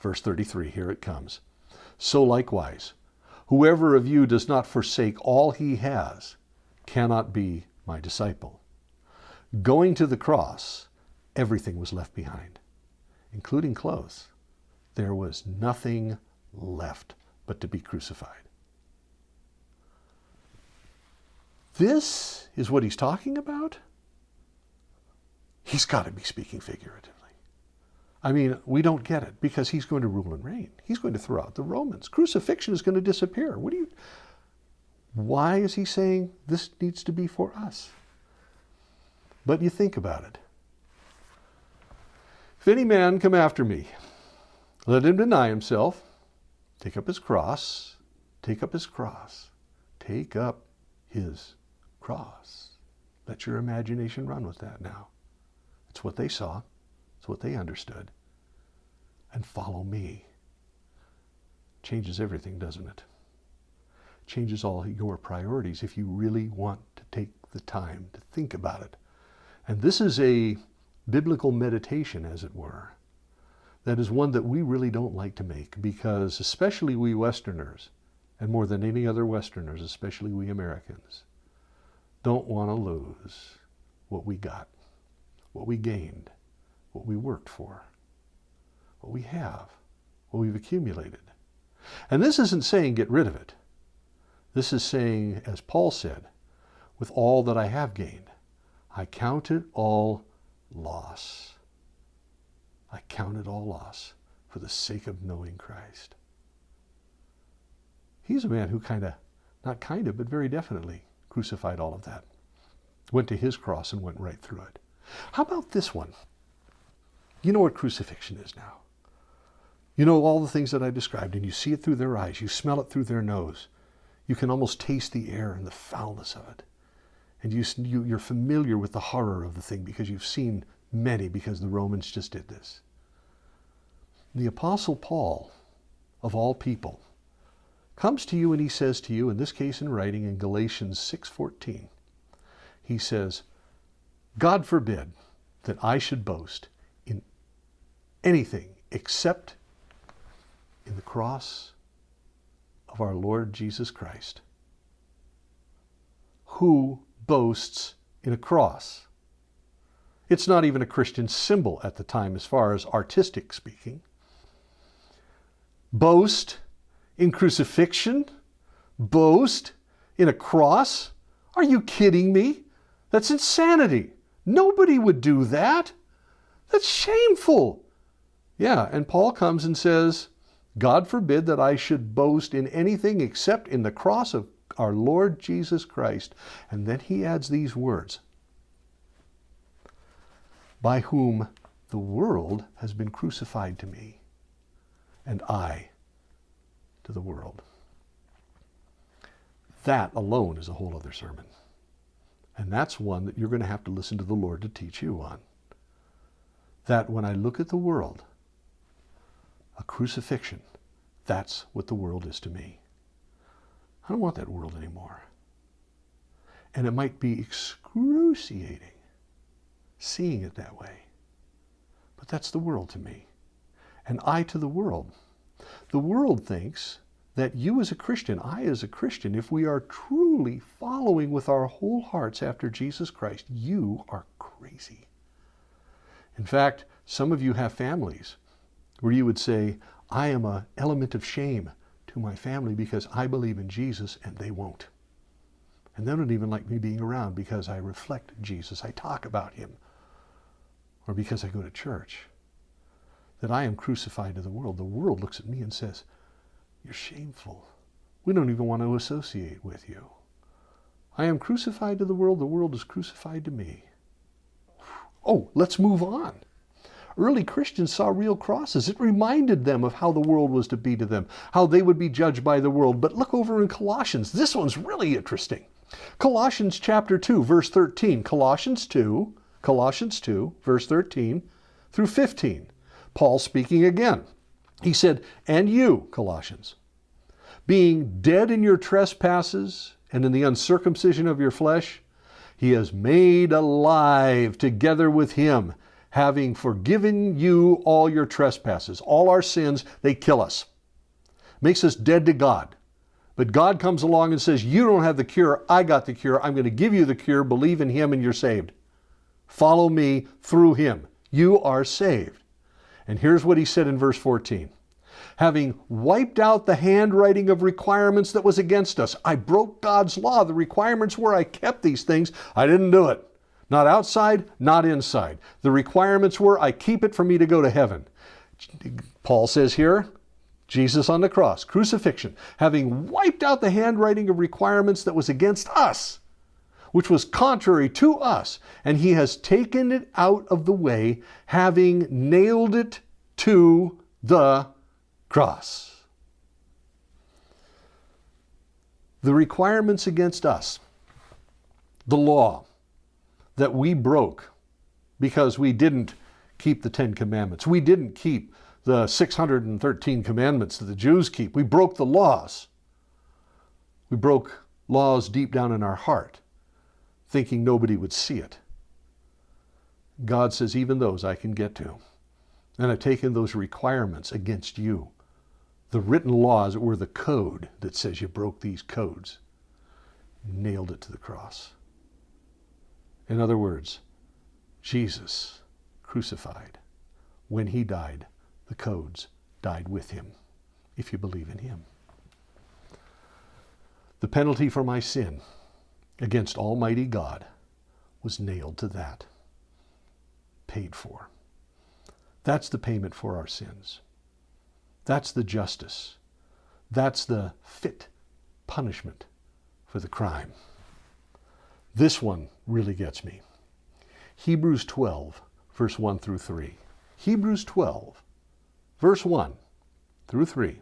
Verse 33, here it comes. So likewise, whoever of you does not forsake all he has cannot be my disciple. Going to the cross, everything was left behind, including clothes. There was nothing left but to be crucified. This is what he's talking about? He's got to be speaking figuratively. I mean, we don't get it because he's going to rule and reign. He's going to throw out the Romans. Crucifixion is going to disappear. Why is he saying this needs to be for us? But you think about it. If any man come after me, let him deny himself, take up his cross, take up his cross, take up his cross. Let your imagination run with that now. It's what they saw. It's what they understood. And follow me. Changes everything, doesn't it? Changes all your priorities if you really want to take the time to think about it. And this is a biblical meditation, as it were. That is one that we really don't like to make because especially we Westerners, and more than any other Westerners, especially we Americans, don't want to lose what we got, what we gained, what we worked for, what we have, what we've accumulated. And this isn't saying get rid of it. This is saying, as Paul said, with all that I have gained, I count it all loss. I count it all loss for the sake of knowing Christ. He's a man who but very definitely crucified all of that. Went to his cross and went right through it. How about this one? You know what crucifixion is now. You know all the things that I described, and you see it through their eyes. You smell it through their nose. You can almost taste the air and the foulness of it. And you're familiar with the horror of the thing because you've seen many, because the Romans just did this. The Apostle Paul, of all people, comes to you and he says to you, in this case in writing in Galatians 6:14, he says, God forbid that I should boast in anything except in the cross of our Lord Jesus Christ. Who boasts in a cross? It's not even a Christian symbol at the time as far as artistic speaking. Boast in crucifixion? Boast in a cross? Are you kidding me? That's insanity. Nobody would do that. That's shameful. Yeah, and Paul comes and says, God forbid that I should boast in anything except in the cross of our Lord Jesus Christ. And then he adds these words, by whom the world has been crucified to me, and I to the world. That alone is a whole other sermon. And that's one that you're going to have to listen to the Lord to teach you on. That when I look at the world, a crucifixion, that's what the world is to me. I don't want that world anymore. And it might be excruciating seeing it that way. But that's the world to me. And I to the world. The world thinks that you as a Christian, I as a Christian, if we are truly following with our whole hearts after Jesus Christ, you are crazy. In fact, some of you have families where you would say, I am an element of shame to my family because I believe in Jesus and they won't. And they don't even like me being around because I reflect Jesus. I talk about him. Or because I go to church. That I am crucified to the world. The world looks at me and says, you're shameful. We don't even want to associate with you. I am crucified to the world is crucified to me. Oh, let's move on. Early Christians saw real crosses. It reminded them of how the world was to be to them, how they would be judged by the world. But look over in Colossians. This one's really interesting. Colossians chapter 2, verse 13. Colossians 2, verse 13 through 15. Paul speaking again. He said, "And you, Colossians, being dead in your trespasses and in the uncircumcision of your flesh, he has made alive together with him, having forgiven you all your trespasses." All our sins, they kill us. Makes us dead to God. But God comes along and says, you don't have the cure, I got the cure. I'm going to give you the cure. Believe in him and you're saved. Follow me through him. You are saved. And here's what he said in verse 14. Having wiped out the handwriting of requirements that was against us. I broke God's law. The requirements were I kept these things. I didn't do it. Not outside, not inside. The requirements were I keep it for me to go to heaven. Paul says here, Jesus on the cross, crucifixion, having wiped out the handwriting of requirements that was against us, which was contrary to us, and he has taken it out of the way, having nailed it to the cross. The requirements against us, the law that we broke because we didn't keep the 10 Commandments. We didn't keep the 613 commandments that the Jews keep. We broke the laws. We broke laws deep down in our heart, thinking nobody would see it. God says, even those I can get to. And I've taken those requirements against you. The written laws that were the code that says you broke these codes. Nailed it to the cross. In other words, Jesus crucified. When he died, the codes died with him, if you believe in him. The penalty for my sin against Almighty God was nailed to that. Paid for. That's the payment for our sins. That's the justice. That's the fit punishment for the crime. This one really gets me. Hebrews 12, verse 1 through 3. Hebrews 12, verse 1 through 3.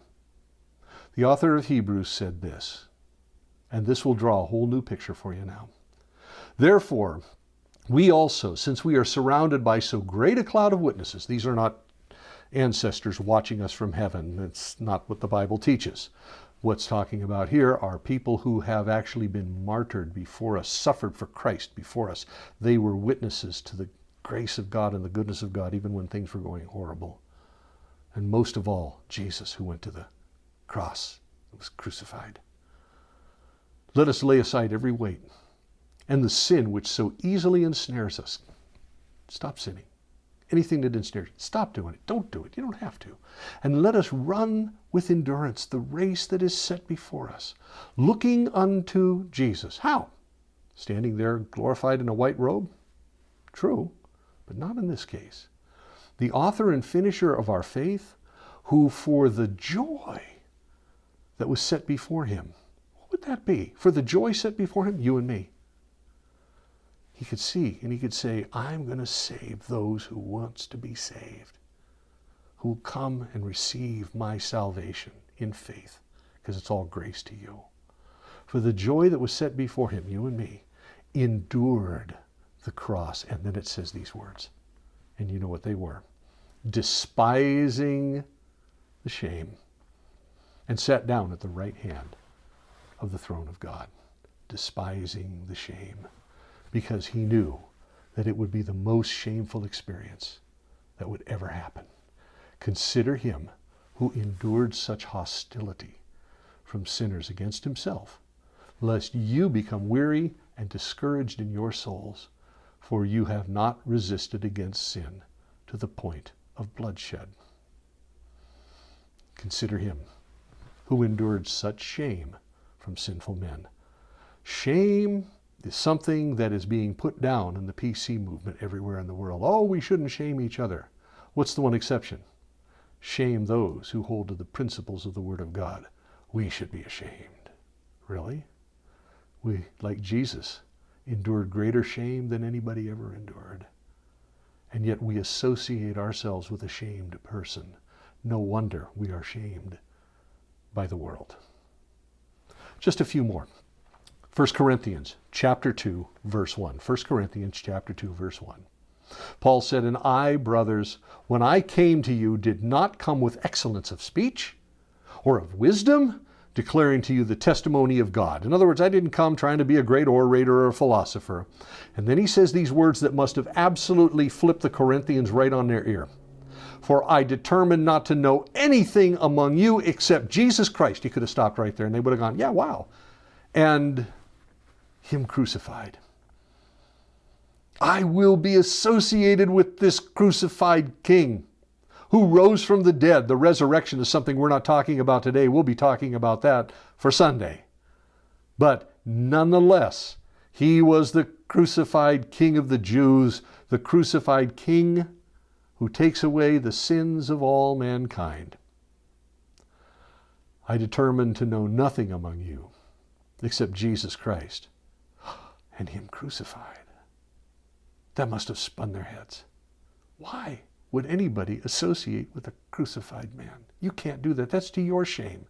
The author of Hebrews said this, and this will draw a whole new picture for you now. Therefore, we also, since we are surrounded by so great a cloud of witnesses, these are not ancestors watching us from heaven. That's not what the Bible teaches. What's talking about here are people who have actually been martyred before us, suffered for Christ before us. They were witnesses to the grace of God and the goodness of God, even when things were going horrible. And most of all, Jesus, who went to the cross and was crucified. Let us lay aside every weight and the sin which so easily ensnares us. Stop sinning. Anything that ensnares, stop doing it. Don't do it. You don't have to. And let us run with endurance the race that is set before us, looking unto Jesus. How? Standing there glorified in a white robe? True, but not in this case. The author and finisher of our faith, who for the joy that was set before him, what would that be? For the joy set before him, you and me. He could see and he could say, I'm going to save those who wants to be saved, who will come and receive my salvation in faith, because it's all grace to you. For the joy that was set before him, you and me, endured the cross. And then it says these words, and you know what they were. Despising the shame, and sat down at the right hand of the throne of God. Despising the shame. Because he knew that it would be the most shameful experience that would ever happen. Consider him who endured such hostility from sinners against himself, lest you become weary and discouraged in your souls, for you have not resisted against sin to the point of bloodshed. Consider him who endured such shame from sinful men. Shame is something that is being put down in the PC movement everywhere in the world. Oh, we shouldn't shame each other. What's the one exception? Shame those who hold to the principles of the Word of God. We should be ashamed. Really? We, like Jesus, endured greater shame than anybody ever endured. And yet we associate ourselves with a shamed person. No wonder we are shamed by the world. Just a few more. 1 Corinthians chapter 2, verse 1. 1 Corinthians chapter 2, verse 1. Paul said, "And I, brothers, when I came to you, did not come with excellence of speech or of wisdom, declaring to you the testimony of God." In other words, I didn't come trying to be a great orator or a philosopher. And then he says these words that must have absolutely flipped the Corinthians right on their ear. "For I determined not to know anything among you except Jesus Christ." He could have stopped right there and they would have gone, "Yeah, wow." "And him crucified." I will be associated with this crucified King who rose from the dead. The resurrection is something we're not talking about today. We'll be talking about that for Sunday. But nonetheless, he was the crucified King of the Jews, the crucified King who takes away the sins of all mankind. I determined to know nothing among you except Jesus Christ and him crucified. That must have spun their heads. Why would anybody associate with a crucified man? You can't do that. That's to your shame.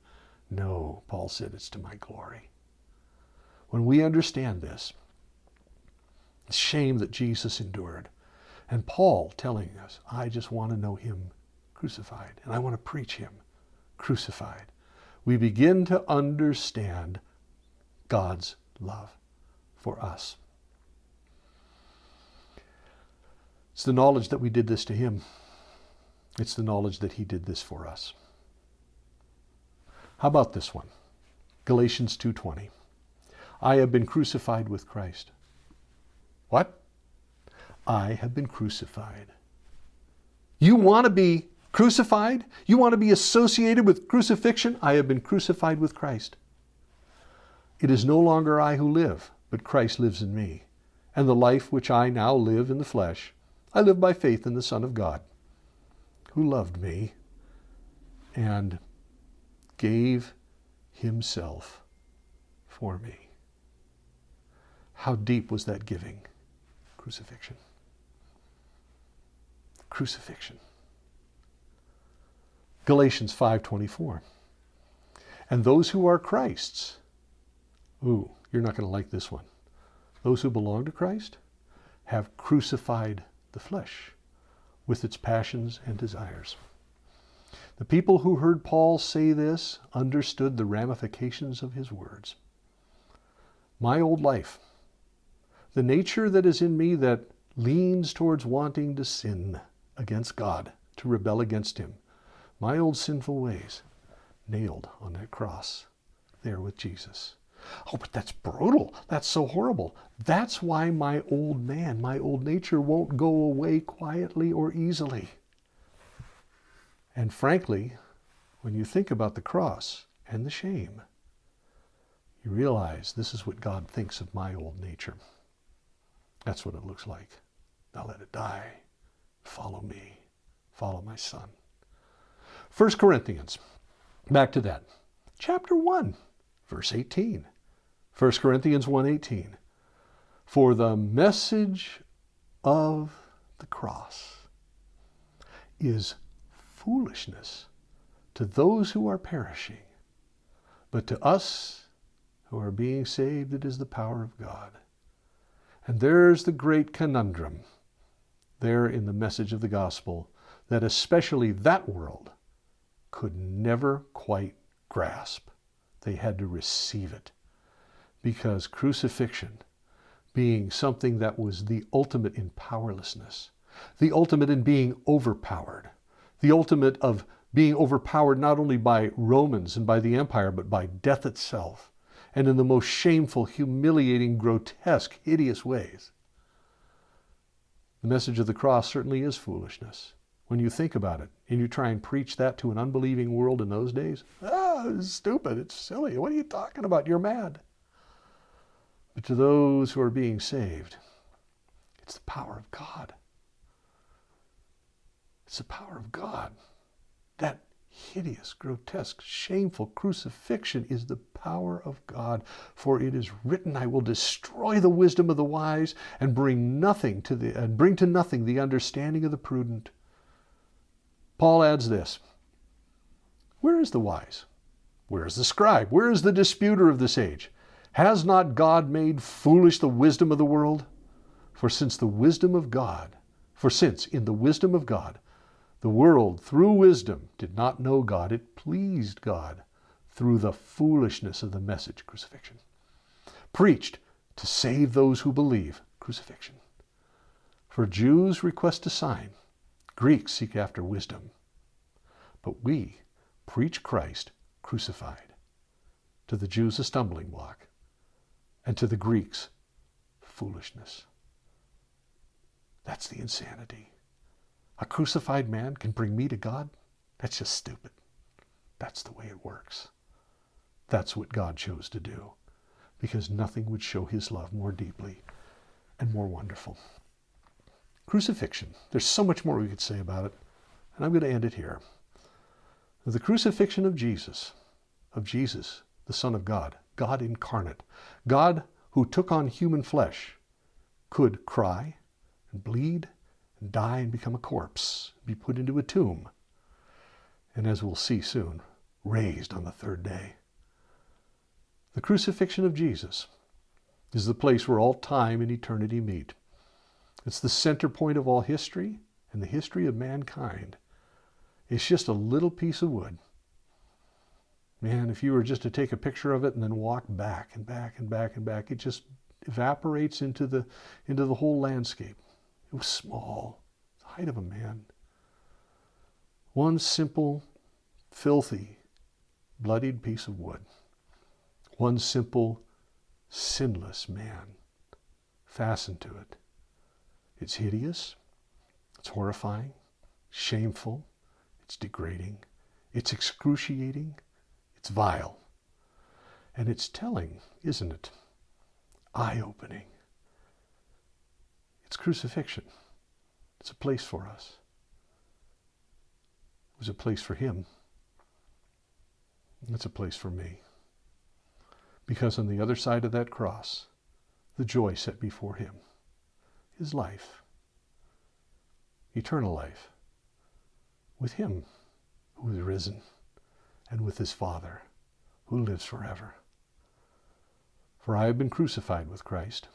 No, Paul said, it's to my glory. When we understand this, the shame that Jesus endured, and Paul telling us, I just want to know him crucified, and I want to preach him crucified, we begin to understand God's love for us. It's the knowledge that we did this to him. It's the knowledge that he did this for us. How about this one? Galatians 2:20. I have been crucified with Christ. What? I have been crucified. You want to be crucified? You want to be associated with crucifixion? I have been crucified with Christ. It is no longer I who live, but Christ lives in me. And the life which I now live in the flesh, I live by faith in the Son of God, who loved me and gave himself for me. How deep was that giving? Crucifixion. Crucifixion. Galatians 5:24. And those who are Christ's, ooh, you're not going to like this one. Those who belong to Christ have crucified the flesh with its passions and desires. The people who heard Paul say this understood the ramifications of his words. My old life, the nature that is in me that leans towards wanting to sin against God, to rebel against him, my old sinful ways, nailed on that cross there with Jesus. Oh, but that's brutal. That's so horrible. That's why my old man, my old nature won't go away quietly or easily. And frankly, when you think about the cross and the shame, you realize this is what God thinks of my old nature. That's what it looks like. Now let it die. Follow me. Follow my Son. 1 Corinthians, back to that. Chapter 1, verse 18. 1 Corinthians 1:18. For the message of the cross is foolishness to those who are perishing, but to us who are being saved, it is the power of God. And there's the great conundrum there in the message of the gospel that especially that world could never quite grasp. They had to receive it. Because crucifixion, being something that was the ultimate in powerlessness, the ultimate in being overpowered, the ultimate of being overpowered not only by Romans and by the empire, but by death itself, and in the most shameful, humiliating, grotesque, hideous ways. The message of the cross certainly is foolishness. When you think about it, and you try and preach that to an unbelieving world in those days, it's stupid, it's silly, what are you talking about? You're mad. But to those who are being saved, it's the power of God. It's the power of God that hideous, grotesque, shameful crucifixion is the power of God. For it is written, I will destroy the wisdom of the wise and bring to nothing the understanding of the prudent. Paul adds this. Where is the wise? Where is the scribe? Where is the disputer of this age? Has not God made foolish the wisdom of the world? For since in the wisdom of God, the world through wisdom did not know God, it pleased God through the foolishness of the message, crucifixion, preached to save those who believe, crucifixion. For Jews request a sign, Greeks seek after wisdom, but we preach Christ crucified, to the Jews a stumbling block, and to the Greeks foolishness. That's the insanity. A crucified man can bring me to God? That's just stupid. That's the way it works. That's what God chose to do, because nothing would show his love more deeply and more wonderful. Crucifixion. There's so much more we could say about it, and I'm going to end it here. The crucifixion of Jesus, the Son of God, God incarnate, God who took on human flesh, could cry and bleed and die and become a corpse, be put into a tomb, and as we'll see soon, raised on the third day. The crucifixion of Jesus is the place where all time and eternity meet. It's the center point of all history and the history of mankind. It's just a little piece of wood. Man, if you were just to take a picture of it and then walk back and back and back and back, it just evaporates into the whole landscape. It was small, the height of a man. One simple, filthy, bloodied piece of wood. One simple, sinless man fastened to it. It's hideous, it's horrifying, shameful, it's degrading, it's excruciating, it's vile. And it's telling, isn't it? Eye-opening. It's crucifixion. It's a place for us. It was a place for him. It's a place for me. Because on the other side of that cross, the joy set before him, his life, eternal life, with him who is risen, and with his Father who lives forever. For I have been crucified with Christ,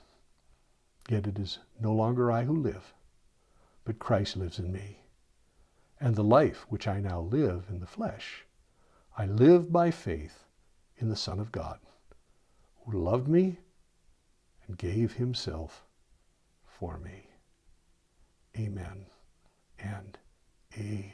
yet it is no longer I who live, but Christ lives in me. And the life which I now live in the flesh, I live by faith in the Son of God, who loved me and gave himself for me. Amen and amen.